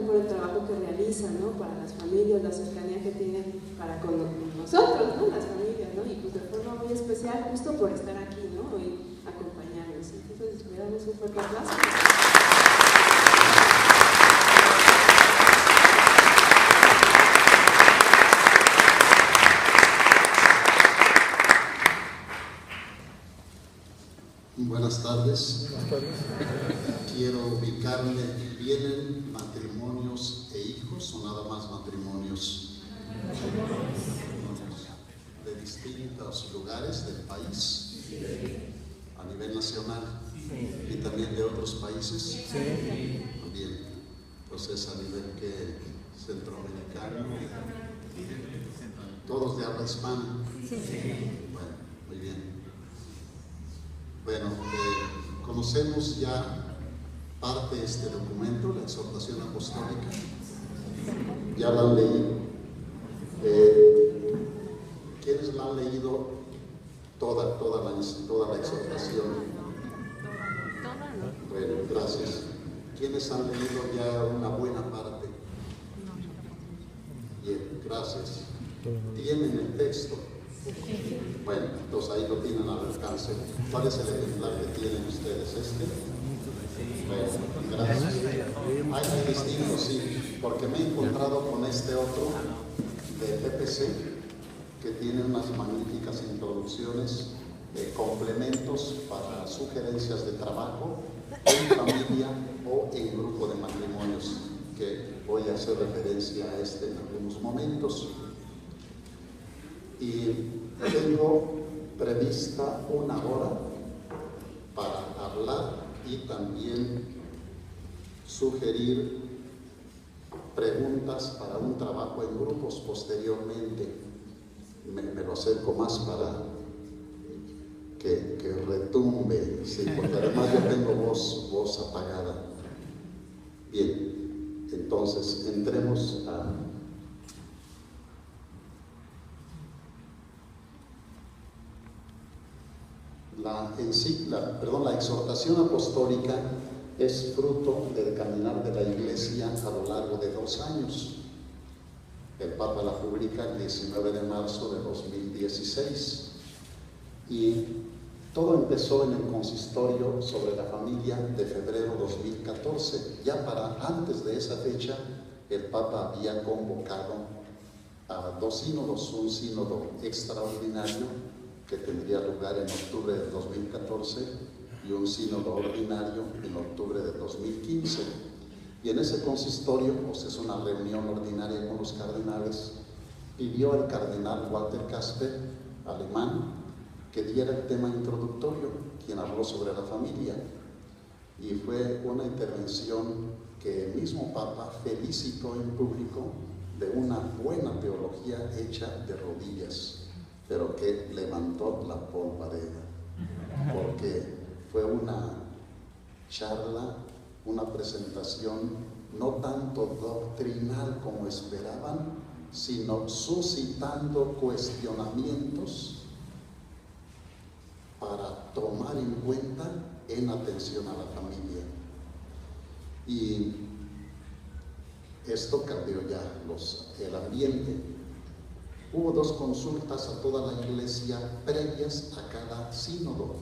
por el trabajo que realizan, ¿no? Para las familias, la cercanía que tienen para con nosotros, ¿no? Las familias, ¿no? Y pues de forma muy especial, justo por estar aquí, ¿no? Hoy acompañarnos. Entonces, le damos un fuerte aplauso. Buenas tardes. Quiero ubicarme. ¿Vienen matrimonios e hijos o nada más matrimonios? De distintos lugares del país, a nivel nacional y también de otros países. Bien, pues es a nivel que centroamericano, todos de habla hispana. Bueno, muy bien. Bueno, conocemos ya parte de este documento, la exhortación apostólica. Ya la han leído. ¿Quiénes la han leído toda la exhortación? Bueno, gracias. ¿Quiénes han leído ya una buena parte? Bien, gracias. ¿Tienen el texto? Bueno, entonces ahí lo tienen al alcance. ¿Cuál es el ejemplar que tienen ustedes? Bueno, gracias. Hay distintos, sí, porque me he encontrado con este otro de PPC que tiene unas magníficas introducciones, complementos para sugerencias de trabajo en familia o en grupo de matrimonios, que voy a hacer referencia a en algunos momentos. Y tengo prevista una hora para hablar y también sugerir preguntas para un trabajo en grupos posteriormente. Me lo acerco más para que retumbe, sí, porque además yo tengo voz apagada. Bien, entonces entremos a... La exhortación apostólica es fruto del caminar de la Iglesia a lo largo de 2 años. El Papa la publica el 19 de marzo de 2016 y todo empezó en el consistorio sobre la familia de febrero 2014. Ya para antes de esa fecha, el Papa había convocado a 2 sínodos, un sínodo extraordinario que tendría lugar en octubre de 2014 y un sínodo ordinario en octubre de 2015. Y en ese consistorio, pues es una reunión ordinaria con los cardenales, pidió al cardenal Walter Kasper, alemán, que diera el tema introductorio, quien habló sobre la familia. Y fue una intervención que el mismo Papa felicitó en público de una buena teología hecha de rodillas, pero que levantó la polvareda, porque fue una charla, una presentación no tanto doctrinal como esperaban, sino suscitando cuestionamientos para tomar en cuenta en atención a la familia. Y esto cambió ya el ambiente. Hubo 2 consultas a toda la Iglesia previas a cada sínodo.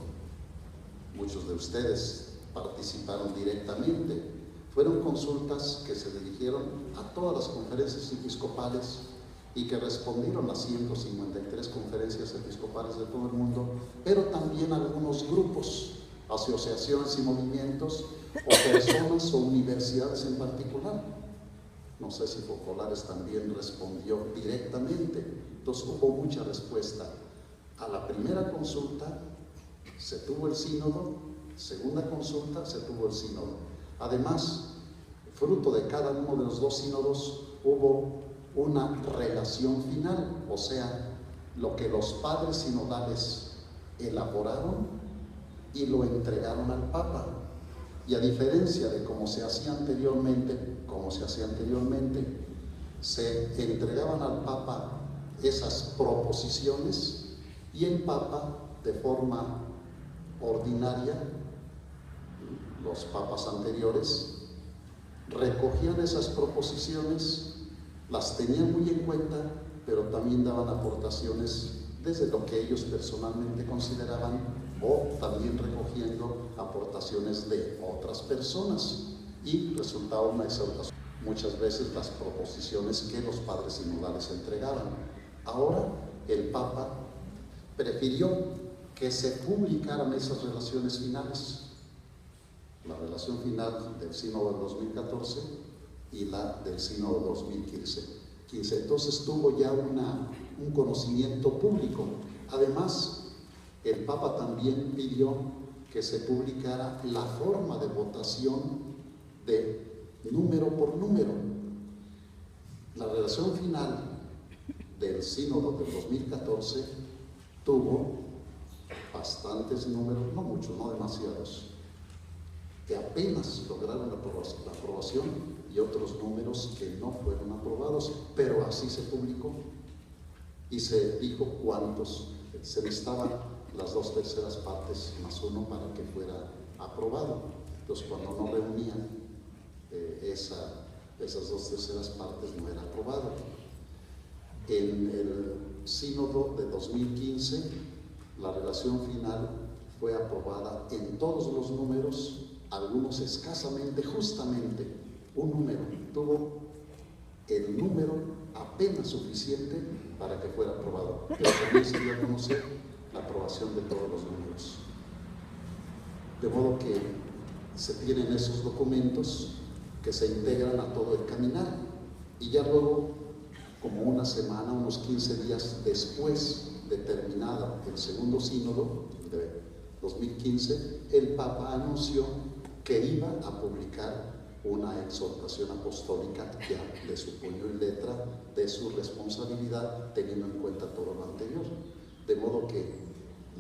Muchos de ustedes participaron directamente. Fueron consultas que se dirigieron a todas las conferencias episcopales y que respondieron a 153 conferencias episcopales de todo el mundo, pero también a algunos grupos, asociaciones y movimientos, o personas o universidades en particular. No sé si Focolares también respondió directamente. Entonces hubo mucha respuesta. A la primera consulta se tuvo el sínodo, segunda consulta se tuvo el sínodo. Además, fruto de cada uno de los 2 sínodos hubo una relación final, o sea, lo que los padres sinodales elaboraron y lo entregaron al Papa. Y a diferencia de como se hacía anteriormente, se entregaban al Papa esas proposiciones y el Papa, de forma ordinaria, los papas anteriores recogían esas proposiciones, las tenían muy en cuenta, pero también daban aportaciones desde lo que ellos personalmente consideraban, o también recogiendo aportaciones de otras personas, y resultaba una exaltación muchas veces las proposiciones que los padres sinodales entregaban. Ahora el Papa prefirió que se publicaran esas relaciones finales, la relación final del Sínodo del 2014 y la del Sínodo 2015. Entonces tuvo ya un conocimiento público. Además, el Papa también pidió que se publicara la forma de votación de número por número. La relación final del Sínodo del 2014 tuvo bastantes números, no muchos, no demasiados, que apenas lograron la aprobación, y otros números que no fueron aprobados, pero así se publicó y se dijo cuántos se necesitaban, las 2/3 partes más 1 para que fuera aprobado. Entonces, cuando no reunían esas 2/3 partes, no era aprobado. En el Sínodo de 2015, la relación final fue aprobada en todos los números, algunos escasamente, justamente un número, tuvo el número apenas suficiente para que fuera aprobado, pero también se dio a conocer la aprobación de todos los números. De modo que se tienen esos documentos que se integran a todo el caminar, y ya luego, como una semana, unos 15 días después de terminada el segundo sínodo de 2015, el Papa anunció que iba a publicar una exhortación apostólica ya de su puño y letra, de su responsabilidad, teniendo en cuenta todo lo anterior. De modo que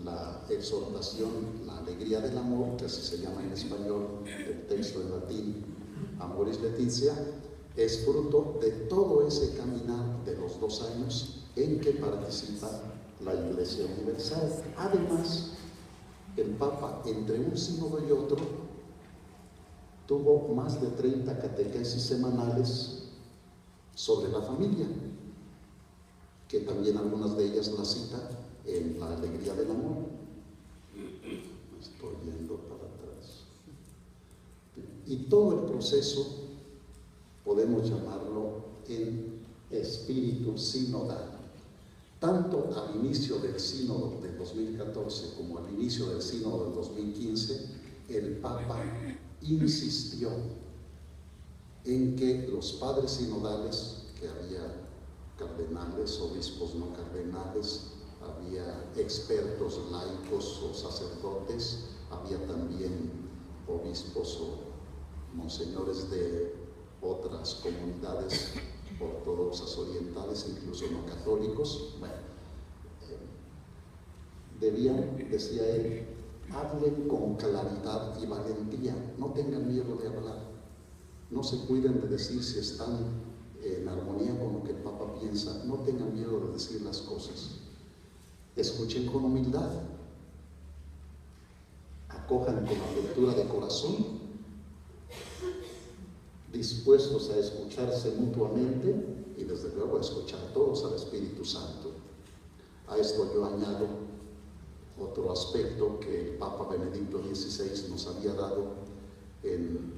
la exhortación, la alegría del amor, que así se llama en español, el texto en latín, Amoris Laetitia, es fruto de todo ese caminar de los 2 años en que participa la Iglesia Universal. Además, el Papa, entre un sínodo y otro, tuvo más de 30 catequesis semanales sobre la familia, que también algunas de ellas las cita en la alegría del amor. Estoy yendo para atrás. Y todo el proceso podemos llamarlo en espíritu sinodal. Tanto al inicio del sínodo del 2014 como al inicio del sínodo del 2015, el Papa insistió en que los padres sinodales, que había cardenales, obispos no cardenales, había expertos laicos o sacerdotes, había también obispos o monseñores de otras comunidades ortodoxas orientales, incluso no católicos. Bueno, debían, decía él, hablen con claridad y valentía, no tengan miedo de hablar, no se cuiden de decir si están en armonía con lo que el Papa piensa, no tengan miedo de decir las cosas, escuchen con humildad, acojan con apertura de corazón, dispuestos a escucharse mutuamente y desde luego a escuchar todos al Espíritu Santo. A esto yo añado otro aspecto que el Papa Benedicto XVI nos había dado en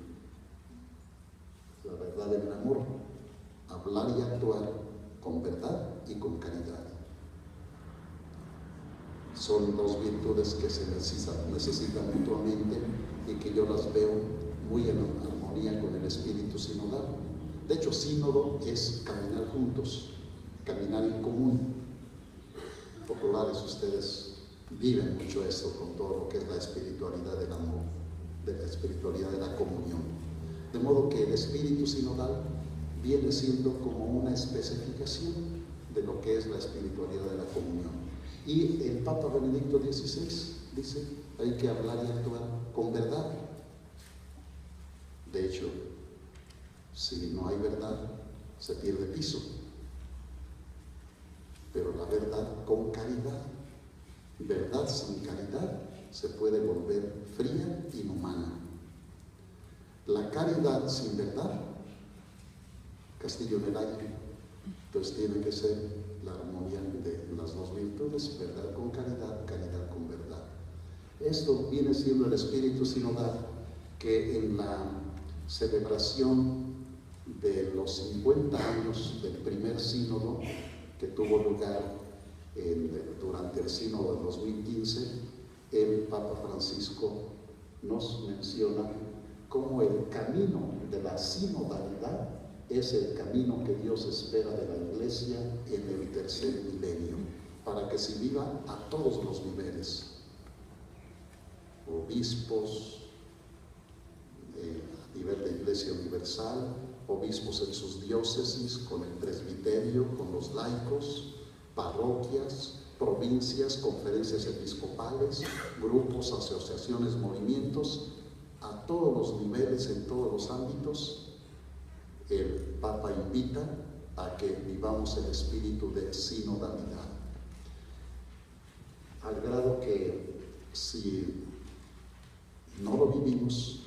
la verdad en el amor: hablar y actuar con verdad y con caridad. Son 2 virtudes que se necesitan mutuamente y que yo las veo muy en armonía con el espíritu sinodal. De hecho, sínodo es caminar juntos, caminar en común. Populares, ustedes viven mucho esto con todo lo que es la espiritualidad del amor, de la espiritualidad de la comunión. De modo que el espíritu sinodal viene siendo como una especificación de lo que es la espiritualidad de la comunión. Y el Papa Benedicto XVI dice, hay que hablar y actuar con verdad. De hecho, si no hay verdad, se pierde piso. Pero la verdad con caridad. Verdad sin caridad se puede volver fría e inhumana. La caridad sin verdad castillo en el aire. Entonces tiene que ser la armonía de las dos virtudes, verdad con caridad, caridad con verdad. Esto viene siendo el espíritu sinodal que en la celebración de los 50 años del primer sínodo que tuvo lugar durante el sínodo de 2015, el Papa Francisco nos menciona cómo el camino de la sinodalidad es el camino que Dios espera de la Iglesia en el tercer milenio, para que se viva a todos los niveles, obispos, a nivel de Iglesia Universal, obispos en sus diócesis, con el presbiterio, con los laicos, parroquias, provincias, conferencias episcopales, grupos, asociaciones, movimientos, a todos los niveles, en todos los ámbitos. El Papa invita a que vivamos el espíritu de sinodalidad, al grado que si no lo vivimos,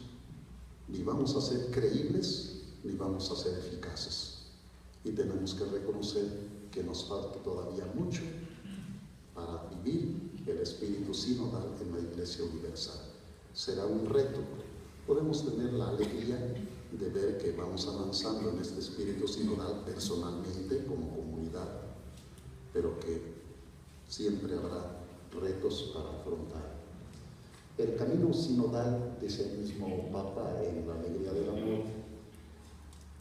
ni vamos a ser creíbles, ni vamos a ser eficaces. Y tenemos que reconocer que nos falta todavía mucho para vivir el espíritu sinodal en la Iglesia Universal. Será un reto. Podemos tener la alegría de ver que vamos avanzando en este espíritu sinodal personalmente, como comunidad, pero que siempre habrá retos para afrontar. El camino sinodal, dice el mismo Papa en la Alegría del Amor,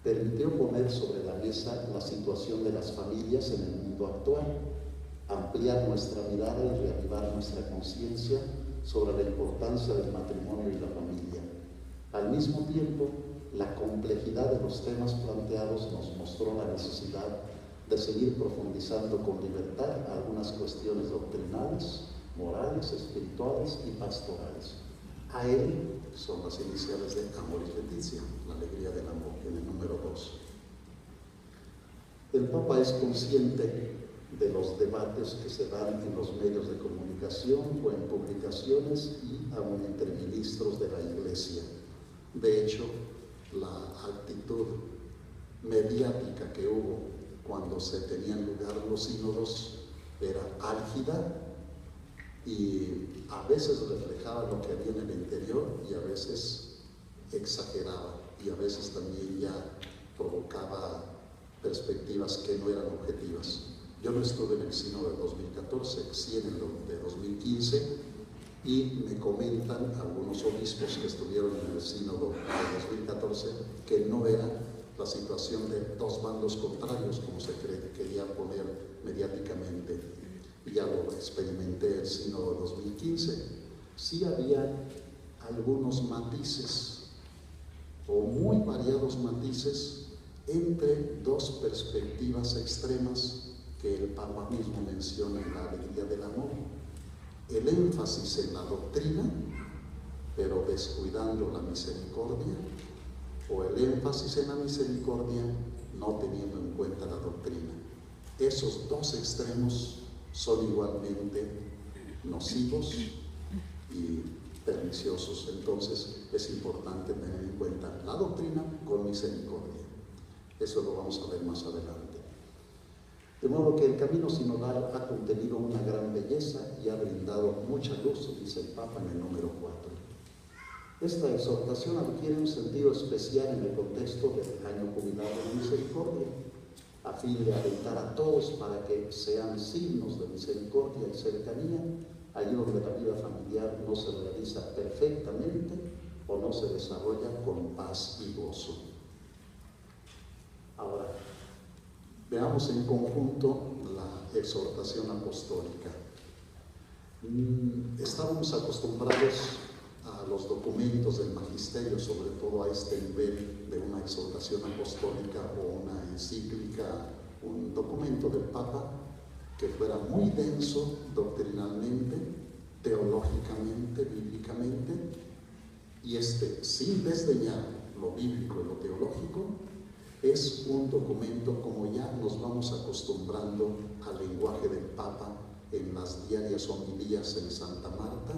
permitió poner sobre la mesa la situación de las familias en el mundo actual, ampliar nuestra mirada y reavivar nuestra conciencia sobre la importancia del matrimonio y la familia. Al mismo tiempo, la complejidad de los temas planteados nos mostró la necesidad de seguir profundizando con libertad algunas cuestiones doctrinales, morales, espirituales y pastorales. A él son las iniciales de Amor y Leticia, la alegría del amor, en el número 2. El Papa es consciente de los debates que se dan en los medios de comunicación o en publicaciones y aún entre ministros de la Iglesia. De hecho, la actitud mediática que hubo cuando se tenían lugar los sínodos era álgida y a veces reflejaba lo que había en el interior y a veces exageraba y a veces también ya provocaba perspectivas que no eran objetivas. Yo no estuve en el sínodo de 2014, sí en el de 2015, y me comentan algunos obispos que estuvieron en el sínodo de 2014 que no era la situación de dos bandos contrarios como se quería poner mediáticamente. Ya lo experimenté el sínodo de 2015. Sí había algunos matices o muy variados matices entre dos perspectivas extremas que el Papa mismo menciona en la Alegría del Amor. El énfasis en la doctrina, pero descuidando la misericordia, o el énfasis en la misericordia, no teniendo en cuenta la doctrina. Esos dos extremos son igualmente nocivos y perniciosos. Entonces es importante tener en cuenta la doctrina con misericordia. Eso lo vamos a ver más adelante. De modo que el camino sinodal ha contenido una gran belleza y ha brindado mucha luz, dice el Papa en el número 4. Esta exhortación adquiere un sentido especial en el contexto del año jubilar de misericordia, a fin de alentar a todos para que sean signos de misericordia y cercanía allí donde la vida familiar no se realiza perfectamente o no se desarrolla con paz y gozo. Ahora, veamos en conjunto la exhortación apostólica. Estábamos acostumbrados a los documentos del magisterio, sobre todo a este nivel de una exhortación apostólica o una encíclica, un documento del Papa que fuera muy denso doctrinalmente, teológicamente, bíblicamente, y sin desdeñar lo bíblico y lo teológico, es un documento como ya nos vamos acostumbrando al lenguaje del Papa en las diarias homilías en Santa Marta,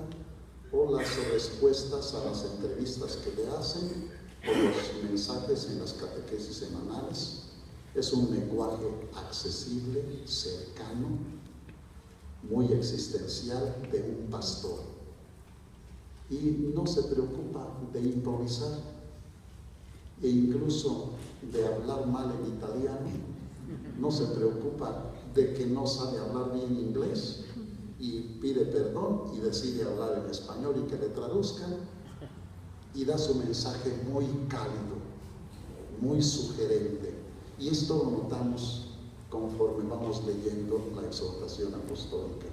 o las respuestas a las entrevistas que le hacen, o los mensajes en las catequesis semanales, Es un lenguaje accesible, cercano, muy existencial de un pastor. Y no se preocupa de improvisar e incluso de hablar mal en italiano. No se preocupa de que no sabe hablar bien inglés y pide perdón y decide hablar en español y que le traduzcan, y da su mensaje muy cálido, muy sugerente. Y esto lo notamos conforme vamos leyendo la exhortación apostólica.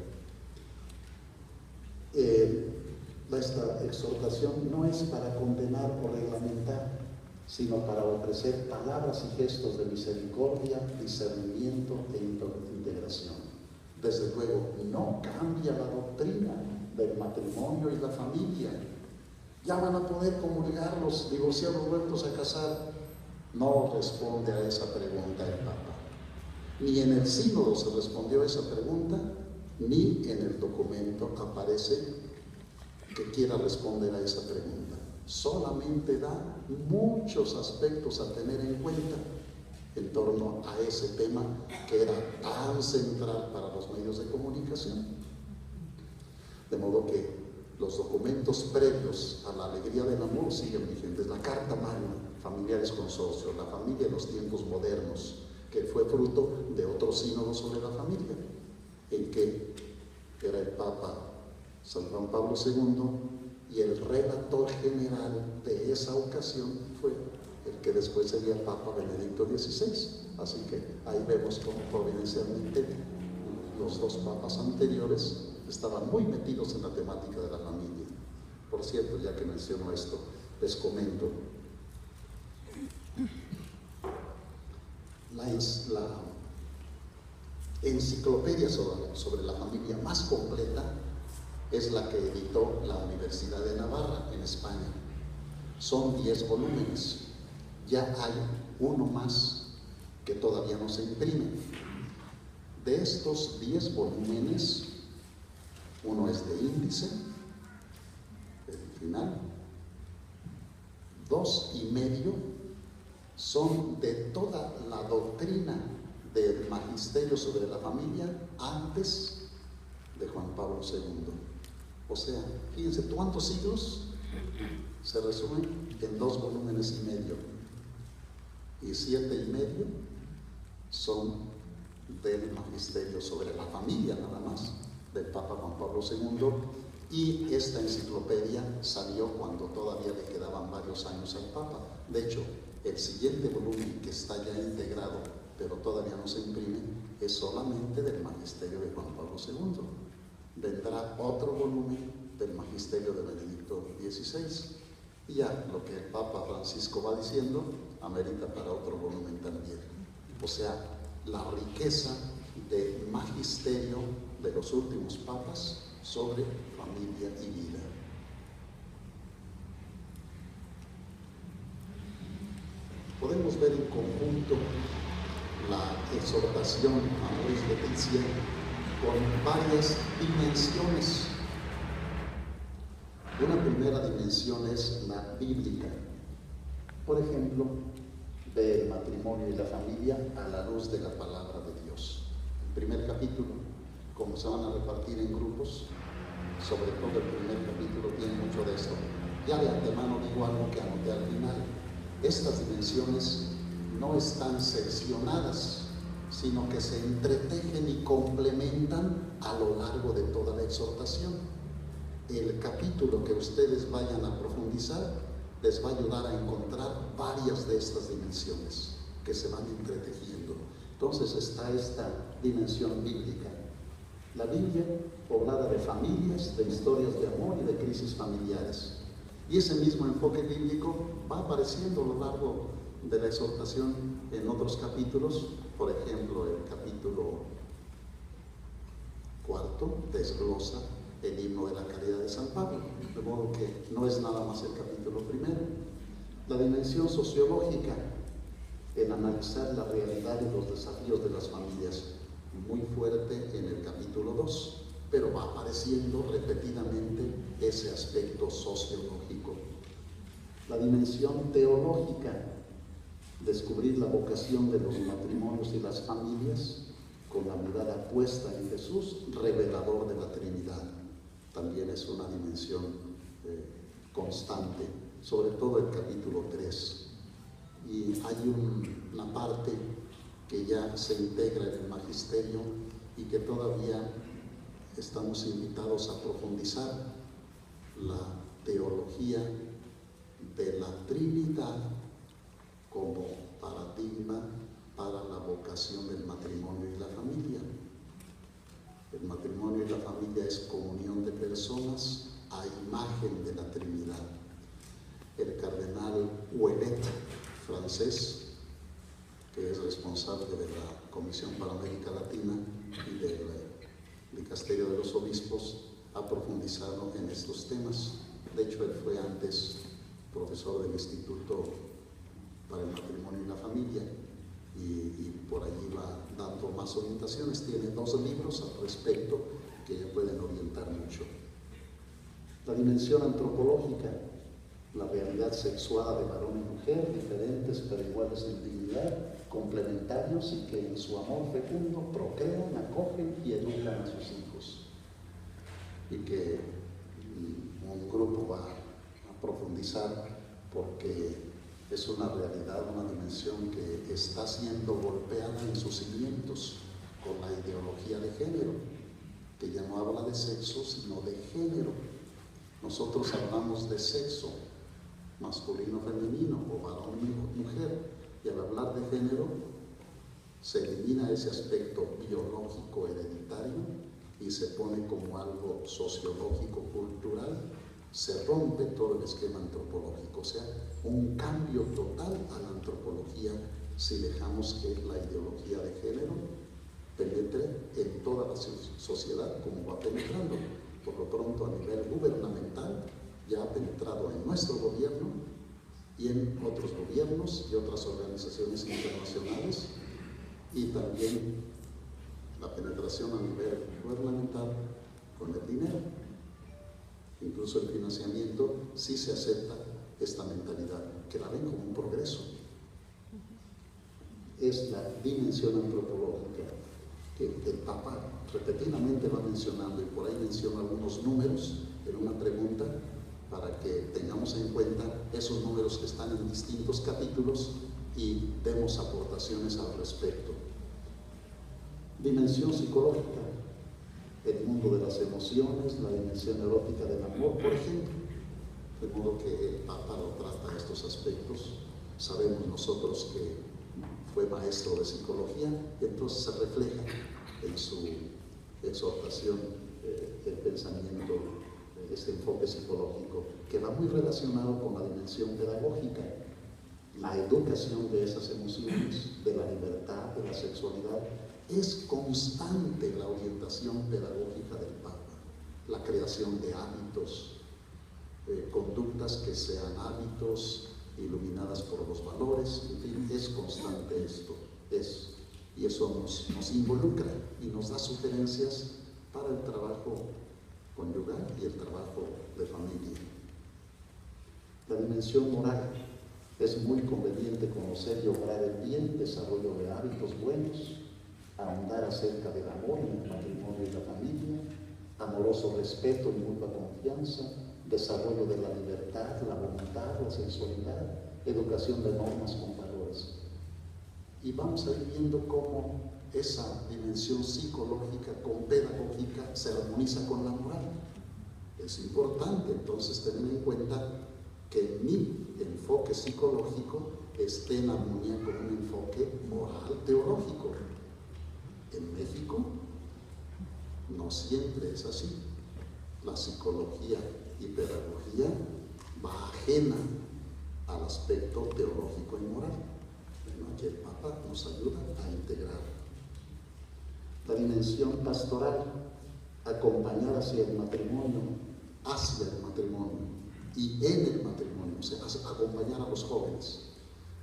Esta exhortación no es para condenar o reglamentar, sino para ofrecer palabras y gestos de misericordia, discernimiento e integración. Desde luego, no cambia la doctrina del matrimonio y la familia. Ya van a poder comulgar los divorciados vueltos a casar. No responde a esa pregunta el Papa. Ni en el sínodo se respondió a esa pregunta, ni en el documento aparece que quiera responder a esa pregunta. Solamente da muchos aspectos a tener en cuenta en torno a ese tema que era tan central para los medios de comunicación. De modo que los documentos previos a la alegría del amor siguen vigentes. La Carta Magna, Familiares Consorcio, la familia en los tiempos modernos, que fue fruto de otro sínodo sobre la familia, en que era el Papa San Juan Pablo II, y el relator general de esa ocasión fue el que después sería el Papa Benedicto XVI. Así que ahí vemos cómo providencialmente los dos papas anteriores estaban muy metidos en la temática de la familia. Por cierto, ya que menciono esto, les comento. La enciclopedia sobre la familia más completa es la que editó la Universidad de Navarra en España. Son 10 volúmenes. Ya hay uno más que todavía no se imprime. De estos 10 volúmenes, uno es de índice, el final, 2 y medio son de toda la doctrina del magisterio sobre la familia antes de Juan Pablo II. O sea, fíjense cuántos siglos se resumen en 2 volúmenes y medio, y 7 y medio son del magisterio sobre la familia nada más, del Papa Juan Pablo II, y esta enciclopedia salió cuando todavía le quedaban varios años al Papa. De hecho, el siguiente volumen que está ya integrado, pero todavía no se imprime, es solamente del magisterio de Juan Pablo II. Vendrá otro volumen del magisterio de Benedicto XVI, y ya lo que el Papa Francisco va diciendo amerita para otro volumen también. O sea, la riqueza de magisterio de los últimos papas sobre familia y vida. Podemos ver en conjunto la exhortación a Amoris Laetitia con varias dimensiones. Una primera dimensión es la bíblica. Por ejemplo, del matrimonio y la familia a la luz de la palabra de Dios. El primer capítulo, como se van a repartir en grupos, sobre todo el primer capítulo tiene mucho de esto. Ya de antemano digo algo que anoté al final. Estas dimensiones no están seccionadas, sino que se entretejen y complementan a lo largo de toda la exhortación. El capítulo que ustedes vayan a profundizar les va a ayudar a encontrar varias de estas dimensiones que se van entretejiendo. Entonces está esta dimensión bíblica. La Biblia poblada de familias, de historias de amor y de crisis familiares. Y ese mismo enfoque bíblico va apareciendo a lo largo de la exhortación en otros capítulos. Por ejemplo, el capítulo 4 desglosa el himno de la caridad de San Pablo, de modo que no es nada más el capítulo 1. La dimensión sociológica, el analizar la realidad y los desafíos de las familias, muy fuerte en el capítulo 2, pero va apareciendo repetidamente ese aspecto sociológico. La dimensión teológica descubrir la vocación de los matrimonios y las familias con la mirada puesta en Jesús, revelador de la Trinidad. También es una dimensión constante, sobre todo el capítulo 3. Y hay una parte que ya se integra en el magisterio y que todavía estamos invitados a profundizar: la teología de la Trinidad como paradigma para la vocación del matrimonio y la familia. El matrimonio y la familia es comunión de personas a imagen de la Trinidad. El cardenal Ouellet, francés, que es responsable de la Comisión para América Latina y del Dicasterio de los Obispos, ha profundizado en estos temas. De hecho, él fue antes profesor del Instituto para el Matrimonio y la Familia, y por allí va dando más orientaciones. Tiene 2 libros al respecto que ya pueden orientar mucho. La dimensión antropológica, la realidad sexuada de varón y mujer, diferentes pero iguales en dignidad, complementarios y que en su amor fecundo procrean, acogen y educan a sus hijos. Y que un grupo va a profundizar porque es una realidad, una dimensión que está siendo golpeada en sus cimientos con la ideología de género, que ya no habla de sexo, sino de género. Nosotros hablamos de sexo, masculino, femenino, o varón y mujer, y al hablar de género se elimina ese aspecto biológico hereditario y se pone como algo sociológico, cultural. Se rompe todo el esquema antropológico, o sea, un cambio total a la antropología si dejamos que la ideología de género penetre en toda la sociedad como va penetrando. Por lo pronto, a nivel gubernamental, ya ha penetrado en nuestro gobierno y en otros gobiernos y otras organizaciones internacionales, y también la penetración a nivel gubernamental con el dinero. Incluso el financiamiento, sí se acepta esta mentalidad, que la ven como un progreso. Es la dimensión antropológica que el Papa repetidamente va mencionando, y por ahí menciona algunos números en una pregunta para que tengamos en cuenta esos números que están en distintos capítulos y demos aportaciones al respecto. Dimensión psicológica, el mundo de las emociones, la dimensión erótica del amor, por ejemplo. De modo que el Papa lo trata estos aspectos. Sabemos nosotros que fue maestro de psicología y entonces se refleja en su exhortación el pensamiento, este enfoque psicológico, que va muy relacionado con la dimensión pedagógica, la educación de esas emociones, de la libertad, de la sexualidad. Es constante la orientación pedagógica del Papa, la creación de hábitos, conductas que sean hábitos iluminadas por los valores, en fin, es constante esto, y eso nos involucra y nos da sugerencias para el trabajo conyugal y el trabajo de familia. La dimensión moral, es muy conveniente conocer y obrar el bien, desarrollo de hábitos buenos, ahondar acerca del amor en el matrimonio y la familia, amoroso respeto y mutua confianza, desarrollo de la libertad, la voluntad, la sensualidad, educación de normas con valores. Y vamos a ir viendo cómo esa dimensión psicológica con pedagógica se armoniza con la moral. Es importante entonces tener en cuenta que mi enfoque psicológico esté en armonía con un enfoque moral teológico. En México no siempre es así. La psicología y pedagogía va ajena al aspecto teológico y moral. Bueno, aquí el Papa nos ayuda a integrar. La dimensión pastoral, acompañar hacia el matrimonio y en el matrimonio, o sea, acompañar a los jóvenes.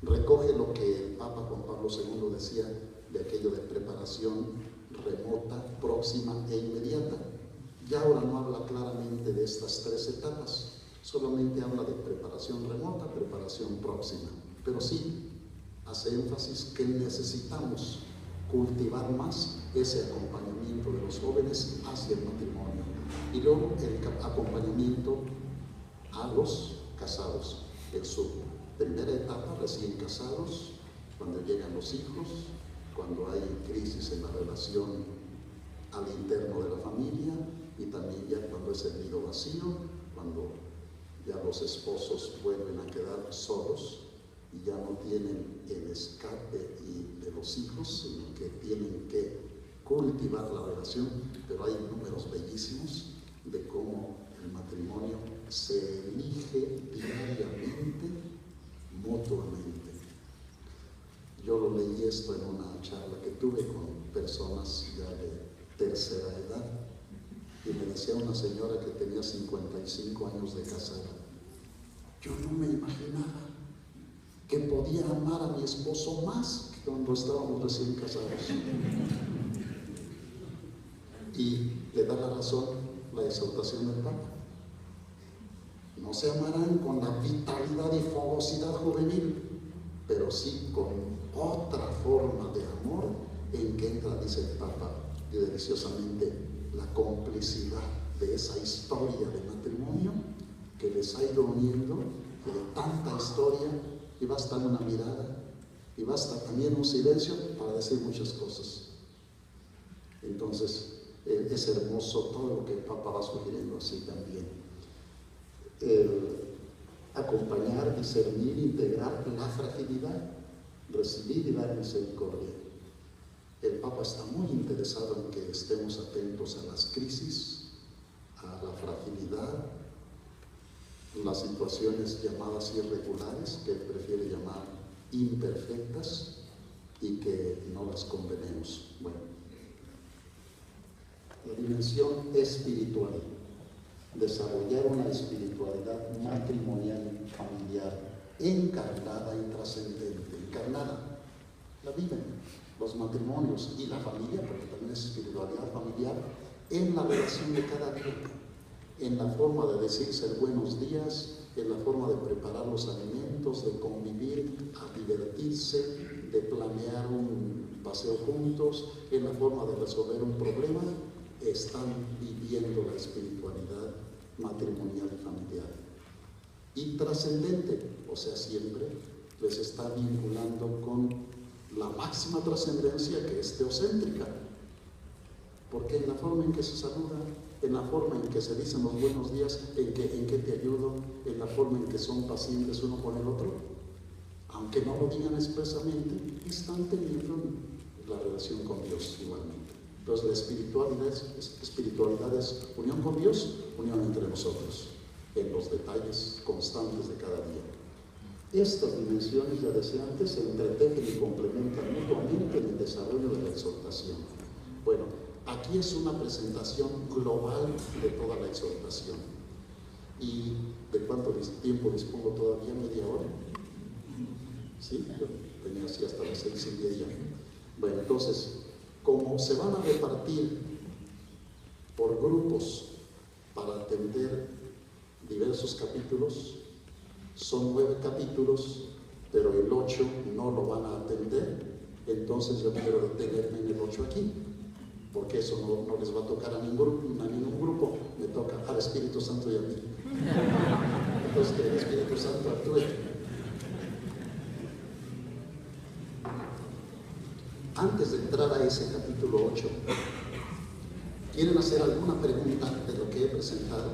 Recoge lo que el Papa Juan Pablo II decía de aquello de preparación remota, próxima e inmediata. Ya ahora no habla claramente de estas 3 etapas, solamente habla de preparación remota, preparación próxima. Pero sí, hace énfasis que necesitamos cultivar más ese acompañamiento de los jóvenes hacia el matrimonio y luego el acompañamiento a los casados en su primera etapa, recién casados, cuando llegan los hijos, cuando hay crisis en la relación al interno de la familia y también ya cuando es el nido vacío, cuando ya los esposos vuelven a quedar solos y ya no tienen el escape de los hijos, sino que tienen que cultivar la relación. Pero hay números bellísimos de cómo el matrimonio se elige diariamente, mutuamente. Yo lo leí esto en una charla que tuve con personas ya de tercera edad y me decía una señora que tenía 55 años de casada: yo no me imaginaba que podía amar a mi esposo más que cuando estábamos recién casados. Y le da la razón la exhortación del Papa. No se amarán con la vitalidad y fogosidad juvenil, pero sí con otra forma de amor en que entra, dice el Papa, y deliciosamente, la complicidad de esa historia de matrimonio que les ha ido uniendo, que de tanta historia, y basta una mirada, y basta también un silencio para decir muchas cosas. Entonces, es hermoso todo lo que el Papa va sugiriendo así también. Acompañar, discernir, integrar la fragilidad, recibir y dar misericordia. El Papa está muy interesado en que estemos atentos a las crisis, a la fragilidad, las situaciones llamadas irregulares, que él prefiere llamar imperfectas, y que no las condenemos. Bueno, la dimensión espiritual, desarrollar una espiritualidad matrimonial, familiar, encarnada y trascendente. Encarnada, la viven los matrimonios y la familia, porque también es espiritualidad familiar, en la relación de cada día, en la forma de decirse buenos días, en la forma de preparar los alimentos, de convivir, a divertirse, de planear un paseo juntos, en la forma de resolver un problema. Están viviendo la espiritualidad matrimonial y familiar. Y trascendente, o sea, siempre les está vinculando con la máxima trascendencia, que es teocéntrica, porque en la forma en que se saluda, en la forma en que se dicen los buenos días, en que te ayudo, en la forma en que son pacientes uno con el otro, aunque no lo digan expresamente, están teniendo la relación con Dios igualmente. Entonces la espiritualidad es unión con Dios, unión entre nosotros, en los detalles constantes de cada día. Estas dimensiones, ya decía antes, se entretejen y complementan mutuamente en el desarrollo de la exhortación. Bueno, aquí es una presentación global de toda la exhortación. ¿Y de cuánto tiempo dispongo todavía? ¿Media hora? Sí, yo tenía así hasta las 6:30. Bueno, entonces, como se van a repartir por grupos para atender diversos capítulos, son 9 capítulos, pero el 8 no lo van a atender, entonces yo quiero detenerme en el 8 aquí, porque eso no les va a tocar a ningún grupo, me toca al Espíritu Santo y a mí. Entonces que el Espíritu Santo actúe. Antes de entrar a ese capítulo 8, ¿quieren hacer alguna pregunta de lo que he presentado?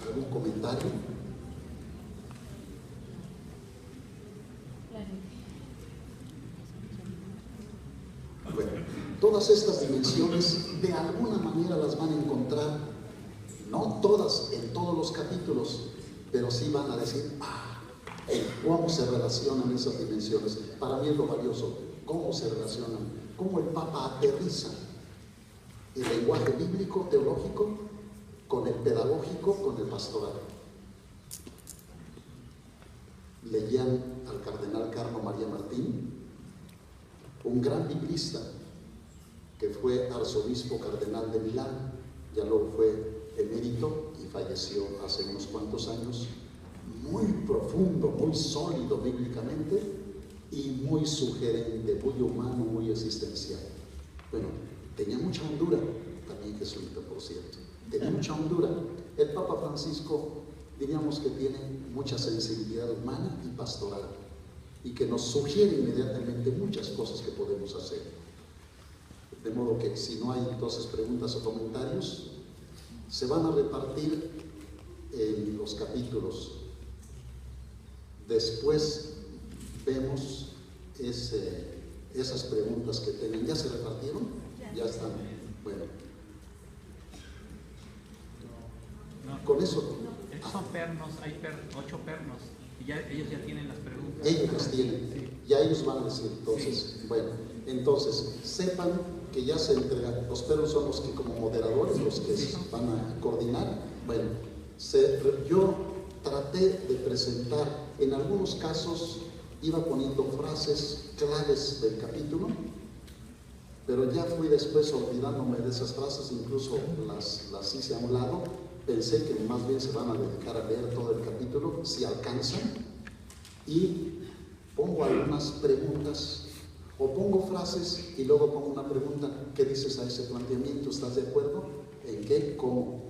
¿Algún comentario? Bueno, todas estas dimensiones de alguna manera las van a encontrar, no todas en todos los capítulos, pero sí van a decir, ¿cómo se relacionan esas dimensiones? Para mí es lo valioso, ¿cómo se relacionan? ¿Cómo el Papa aterriza el lenguaje bíblico, teológico, con el pedagógico, con el pastoral? Leían al cardenal Carlo María Martín, un gran biblista que fue arzobispo cardenal de Milán, ya luego fue emérito y falleció hace unos cuantos años, muy profundo, muy sólido bíblicamente, y muy sugerente, muy humano, muy existencial. Bueno, tenía mucha hondura, también jesuita, por cierto. Tenía mucha hondura. El Papa Francisco, diríamos que tiene mucha sensibilidad humana y pastoral, y que nos sugiere inmediatamente muchas cosas que podemos hacer. De modo que si no hay entonces preguntas o comentarios, se van a repartir en los capítulos. Después vemos esas preguntas que tienen. ¿Ya se repartieron? Ya están. Bueno. Con eso. Estos son pernos, hay 8 pernos, y ya, ellos ya tienen las preguntas. Ellos las tienen. Sí. Ya ellos van a decir. Entonces, sí. Bueno, entonces, sepan que ya se entregan. Los perros son los que como moderadores, los que van a coordinar. Bueno, yo traté de presentar, en algunos casos iba poniendo frases claves del capítulo, pero ya fui después olvidándome de esas frases, incluso las hice a un lado. Pensé que más bien se van a dedicar a leer todo el capítulo, si alcanzan, y pongo algunas preguntas, o pongo frases y luego pongo una pregunta. ¿Qué dices a ese planteamiento? ¿Estás de acuerdo? ¿En qué? ¿Cómo?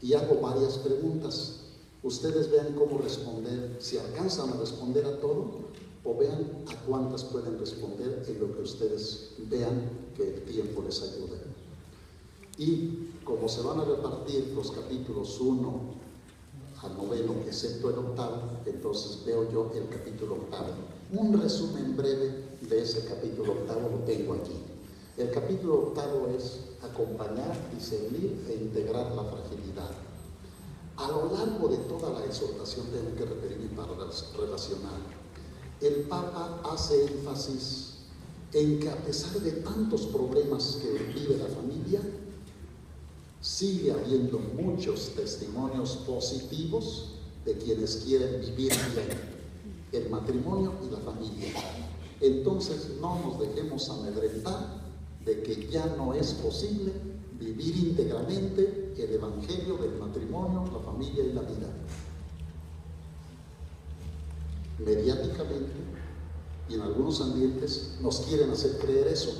Y hago varias preguntas. Ustedes vean cómo responder, si alcanzan a responder a todo, o vean a cuántas pueden responder en lo que ustedes vean que el tiempo les ayude. Y como se van a repartir los capítulos 1 al 9, excepto el 8, entonces veo yo el capítulo 8. Un resumen breve de ese capítulo 8 lo tengo aquí. El capítulo 8 es acompañar, discernir e integrar la fragilidad. A lo largo de toda la exhortación tengo que referirme para relacionar. El Papa hace énfasis en que a pesar de tantos problemas que vive la familia, sigue habiendo muchos testimonios positivos de quienes quieren vivir bien el matrimonio y la familia. Entonces no nos dejemos amedrentar de que ya no es posible vivir íntegramente el evangelio del matrimonio, la familia y la vida. Mediáticamente y en algunos ambientes nos quieren hacer creer eso.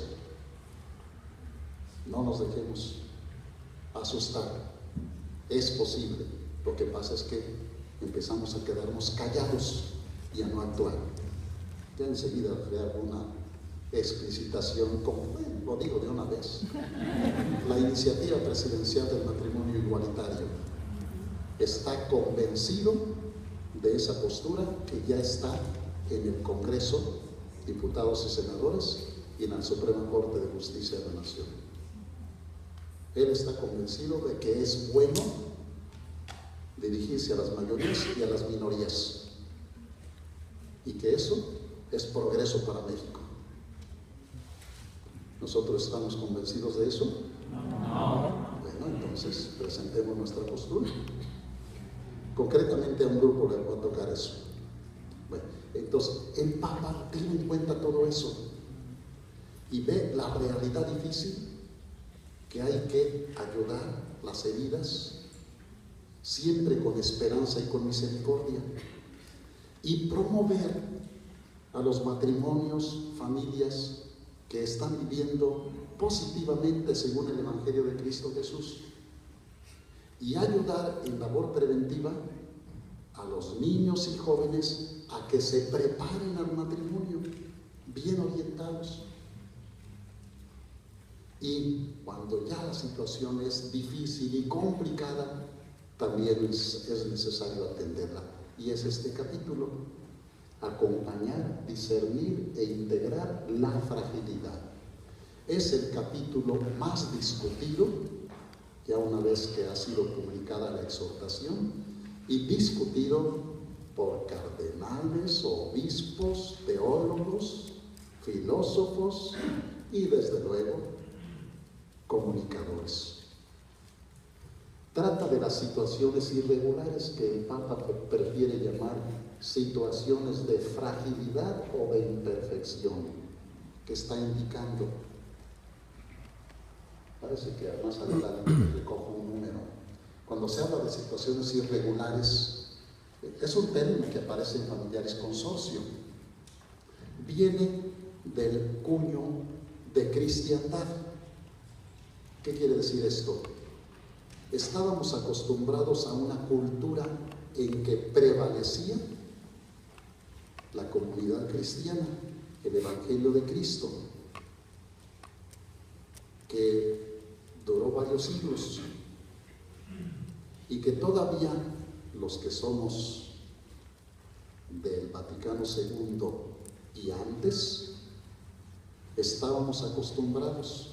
No nos dejemos asustar. Es posible. Lo que pasa es que empezamos a quedarnos callados y a no actuar. Ya enseguida crear una explicitación, como lo digo de una vez. La iniciativa presidencial del matrimonio igualitario está convencido de esa postura que ya está en el Congreso, diputados y senadores, y en la Suprema Corte de Justicia de la Nación. Él está convencido de que es bueno dirigirse a las mayorías y a las minorías, y que eso es progreso para México. ¿Nosotros estamos convencidos de eso? No. Bueno, entonces presentemos nuestra postura. Concretamente a un grupo le va a tocar eso. Bueno, entonces el Papa tiene en cuenta todo eso y ve la realidad difícil, que hay que ayudar las heridas siempre con esperanza y con misericordia, y promover a los matrimonios, familias que están viviendo positivamente según el Evangelio de Cristo Jesús, y ayudar en labor preventiva a los niños y jóvenes a que se preparen al matrimonio bien orientados. Y cuando ya la situación es difícil y complicada, también es necesario atenderla. Y es este capítulo: acompañar, discernir e integrar la fragilidad. Es el capítulo más discutido, ya una vez que ha sido publicada la exhortación, y discutido por cardenales, obispos, teólogos, filósofos y desde luego comunicadores. Trata de las situaciones irregulares que el Papa prefiere llamar situaciones de fragilidad o de imperfección, que está indicando. Parece que más adelante recojo un número. Cuando se habla de situaciones irregulares, es un término que aparece en Familiares Consorcio. viene del cuño de cristiandad. ¿Qué quiere decir esto? Estábamos acostumbrados a una cultura en que prevalecía la comunidad cristiana, el Evangelio de Cristo, que duró varios siglos y que todavía los que somos del Vaticano II y antes estábamos acostumbrados.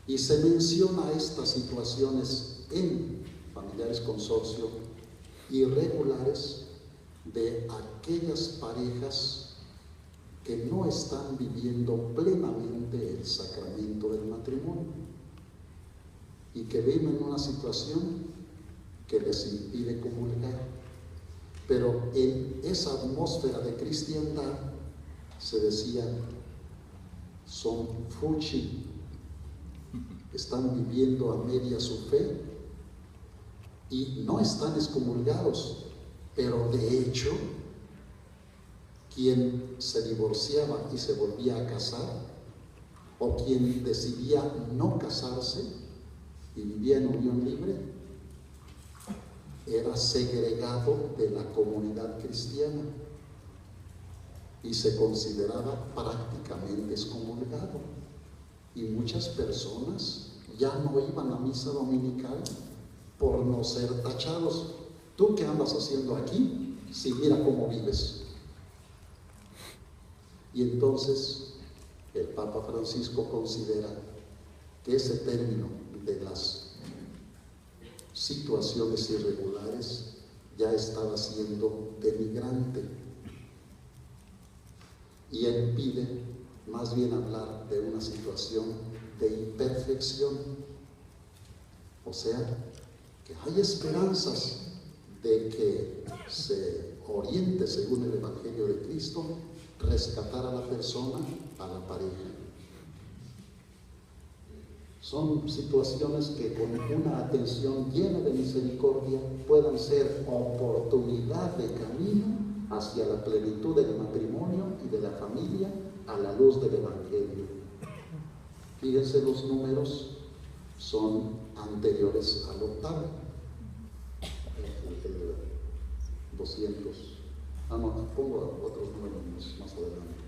Y se menciona estas situaciones en Familiares Consorcio irregulares de aquellas parejas que no están viviendo plenamente el sacramento del matrimonio y que viven una situación que les impide comulgar. Pero en esa atmósfera de cristiandad se decía, son fuchi, están viviendo a media su fe y no están excomulgados, pero de hecho quien se divorciaba y se volvía a casar, o quien decidía no casarse y vivía en unión libre, era segregado de la comunidad cristiana y se consideraba prácticamente excomulgado. Y muchas personas ya no iban a misa dominical por no ser tachados. ¿Tú qué andas haciendo aquí? Si mira cómo vives. Y entonces el Papa Francisco considera que ese término de las situaciones irregulares ya estaba siendo denigrante. Y él pide más bien hablar de una situación de imperfección. O sea, que hay esperanzas de que se oriente según el Evangelio de Cristo, rescatar a la persona, a la pareja. Son situaciones que con una atención llena de misericordia puedan ser oportunidad de camino hacia la plenitud del matrimonio y de la familia a la luz del Evangelio. Fíjense, los números son anteriores al octavo. El 200. No, pongo otros números más adelante.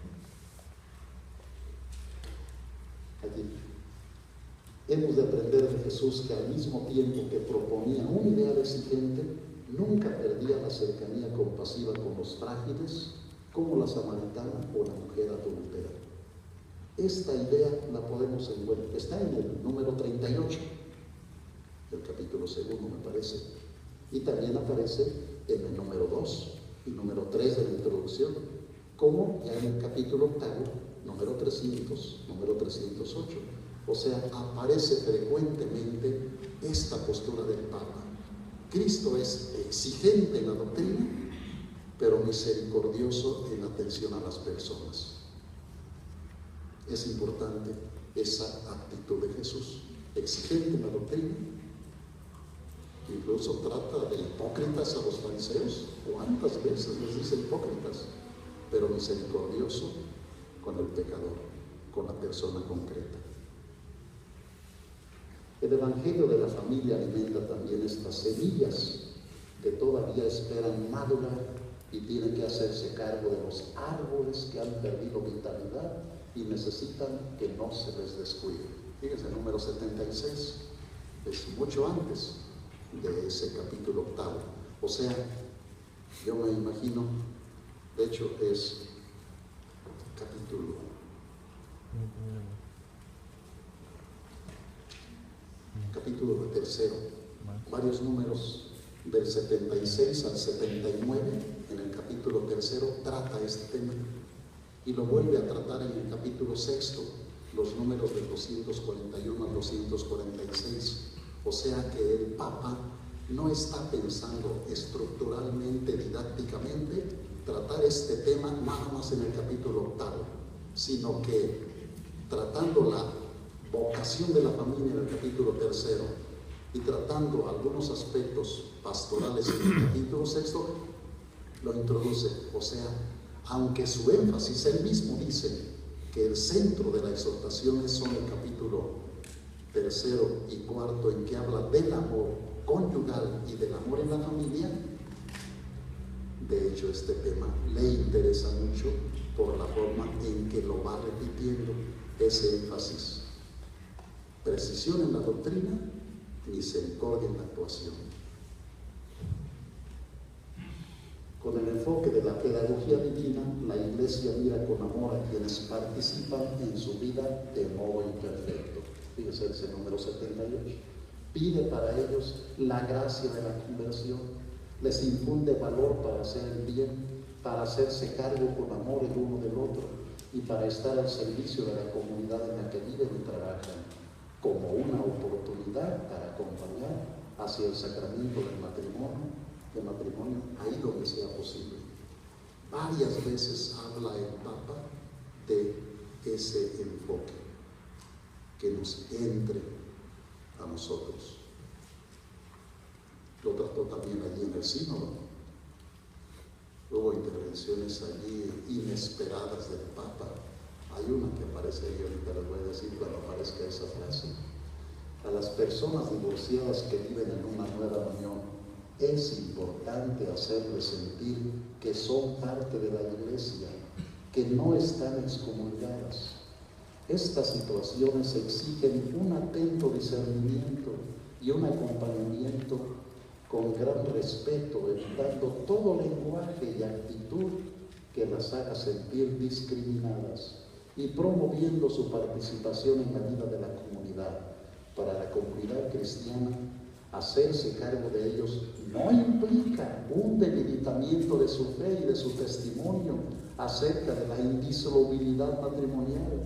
Aquí. Hemos de aprender de Jesús que al mismo tiempo que proponía un ideal exigente, nunca perdía la cercanía compasiva con los frágiles, como la samaritana o la mujer adúltera. Esta idea la podemos encontrar, está en el número 38 del capítulo 2, me parece, y también aparece en el número 2 y número 3 de la introducción, como ya en el capítulo 8, número 300, número 308. O sea, aparece frecuentemente esta postura del Papa. Cristo es exigente en la doctrina, pero misericordioso en la atención a las personas. Es importante esa actitud de Jesús, exigente en la doctrina. Incluso trata de hipócritas a los fariseos. ¿Cuántas veces les dice hipócritas? Pero misericordioso con el pecador, con la persona concreta. El Evangelio de la familia alimenta también estas semillas que todavía esperan madurar y tienen que hacerse cargo de los árboles que han perdido vitalidad y necesitan que no se les descuide. Fíjense, el número 76 es mucho antes de ese capítulo 8. O sea, yo me imagino, de hecho es capítulo tercero, varios números del 76 al 79, en el capítulo tercero trata este tema y lo vuelve a tratar en el capítulo sexto, los números del 241 al 246. O sea que el Papa no está pensando estructuralmente, didácticamente, tratar este tema nada más en el capítulo 8, sino que tratando la vocación de la familia en el capítulo 3 y tratando algunos aspectos pastorales en el capítulo 6, lo introduce. O sea, aunque su énfasis, él mismo dice que el centro de la exhortación es solo el capítulo 3 y 4, en que habla del amor conyugal y del amor en la familia. De hecho, este tema le interesa mucho por la forma en que lo va repitiendo, ese énfasis. Precisión en la doctrina, misericordia en la actuación. Con el enfoque de la pedagogía divina, la Iglesia mira con amor a quienes participan en su vida de modo imperfecto. Fíjese ese número 78. Pide para ellos la gracia de la conversión, les infunde valor para hacer el bien, para hacerse cargo con amor el uno del otro y para estar al servicio de la comunidad en la que viven y trabajan, como una oportunidad para acompañar hacia el sacramento del matrimonio, ahí donde sea posible. Varias veces habla el Papa de ese enfoque, que nos entre a nosotros. Lo trató también allí en el sínodo. Hubo intervenciones allí inesperadas del Papa. Hay una que aparece ahí, ahorita les voy a decir cuando aparezca esa frase. A las personas divorciadas que viven en una nueva unión, es importante hacerles sentir que son parte de la Iglesia, que no están excomulgadas. Estas situaciones exigen un atento discernimiento y un acompañamiento con gran respeto, evitando todo lenguaje y actitud que las haga sentir discriminadas y promoviendo su participación en la vida de la comunidad. Para la comunidad cristiana, hacerse cargo de ellos no implica un debilitamiento de su fe y de su testimonio acerca de la indisolubilidad matrimonial.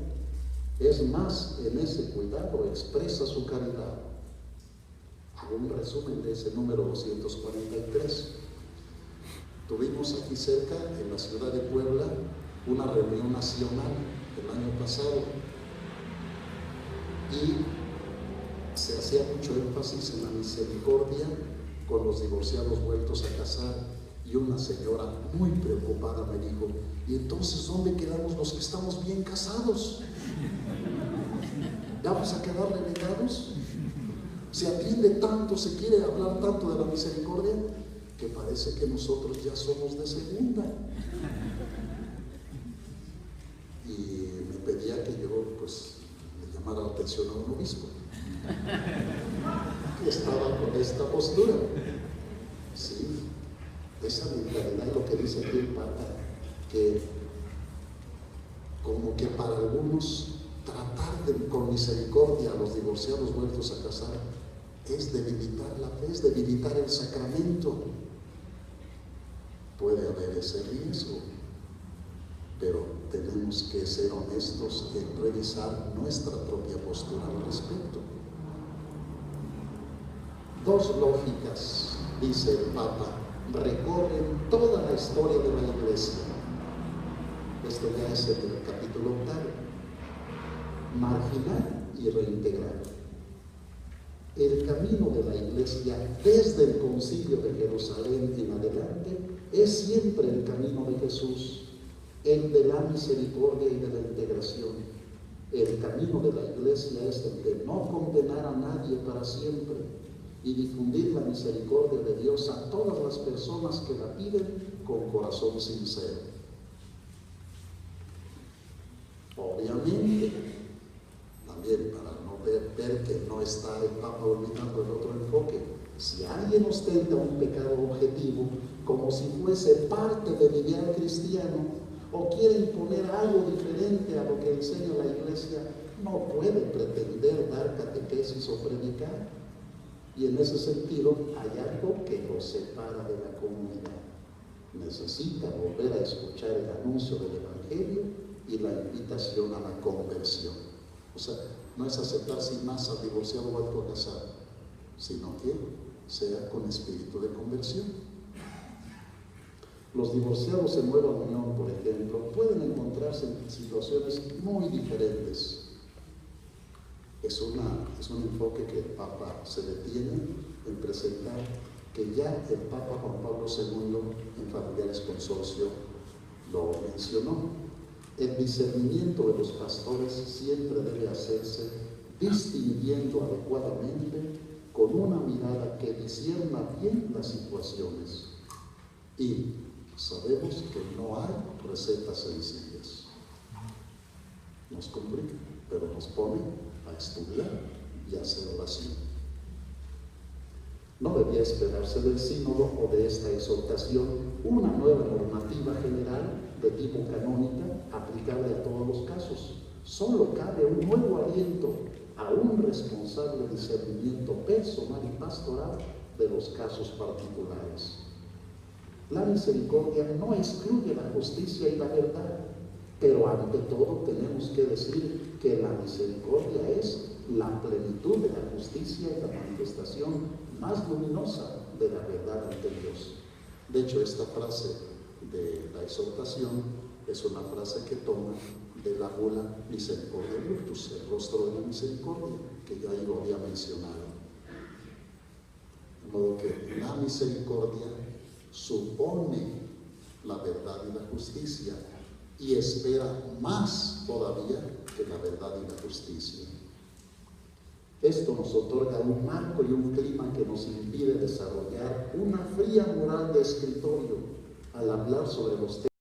Es más, en ese cuidado expresa su caridad. Hago un resumen de ese número 243. Tuvimos aquí cerca, en la ciudad de Puebla, una reunión nacional el año pasado y se hacía mucho énfasis en la misericordia con los divorciados vueltos a casar, y una señora muy preocupada me dijo: ¿y entonces dónde quedamos los que estamos bien casados? ¿Vamos a quedar relegados? Se atiende tanto, se quiere hablar tanto de la misericordia, que parece que nosotros ya somos de segunda. Y me pedía que yo pues le llamara la atención a un obispo que estaba con esta postura. Sí, esa mentalidad es lo que dice aquí el Papa, que como que para algunos tratar con misericordia a los divorciados vueltos a casar es debilitar la fe, es debilitar el sacramento. Puede haber ese riesgo, pero tenemos que ser honestos en revisar nuestra propia postura al respecto. Dos lógicas, dice el Papa, recorren toda la historia de la Iglesia. Esto ya es en el capítulo 8. Marginar y reintegrar. El camino de la Iglesia desde el Concilio de Jerusalén en adelante es siempre el camino de Jesús, el de la misericordia y de la integración. El camino de la Iglesia es el de no condenar a nadie para siempre y difundir la misericordia de Dios a todas las personas que la piden con corazón sincero. Obviamente, también para no ver que no está el Papa olvidando el otro enfoque, si alguien ostenta un pecado objetivo como si fuese parte del ideal cristiano o quiere imponer algo diferente a lo que enseña la Iglesia, no puede pretender dar catequesis o predicar, y en ese sentido hay algo que lo separa de la comunidad. Necesita volver a escuchar el anuncio del Evangelio y la invitación a la conversión. O sea, no es aceptar sin más al divorciado o al casado, sino que sea con espíritu de conversión. Los divorciados en nueva unión, por ejemplo, pueden encontrarse en situaciones muy diferentes. Es un enfoque que el Papa se detiene en presentar, que ya el Papa Juan Pablo II en Familiares Consorcio lo mencionó. El discernimiento de los pastores siempre debe hacerse distinguiendo adecuadamente con una mirada que discierna bien las situaciones. Y sabemos que no hay recetas sencillas. Nos complica, pero nos pone a estudiar y a hacer oración. No debía esperarse del sínodo o de esta exhortación una nueva normativa general de tipo canónica aplicable a todos los casos. Solo cabe un nuevo aliento a un responsable discernimiento personal y pastoral de los casos particulares. La misericordia no excluye la justicia y la verdad, pero ante todo tenemos que decir que la misericordia es la plenitud de la justicia y la manifestación más luminosa de la verdad ante Dios. De hecho, esta frase de la exhortación es una frase que toma de la bula Misericordia Virtus, el rostro de la misericordia, que ya yo había mencionado. De modo que la misericordia supone la verdad y la justicia y espera más todavía que la verdad y la justicia. Esto nos otorga un marco y un clima que nos impide desarrollar una fría moral de escritorio al hablar sobre los temas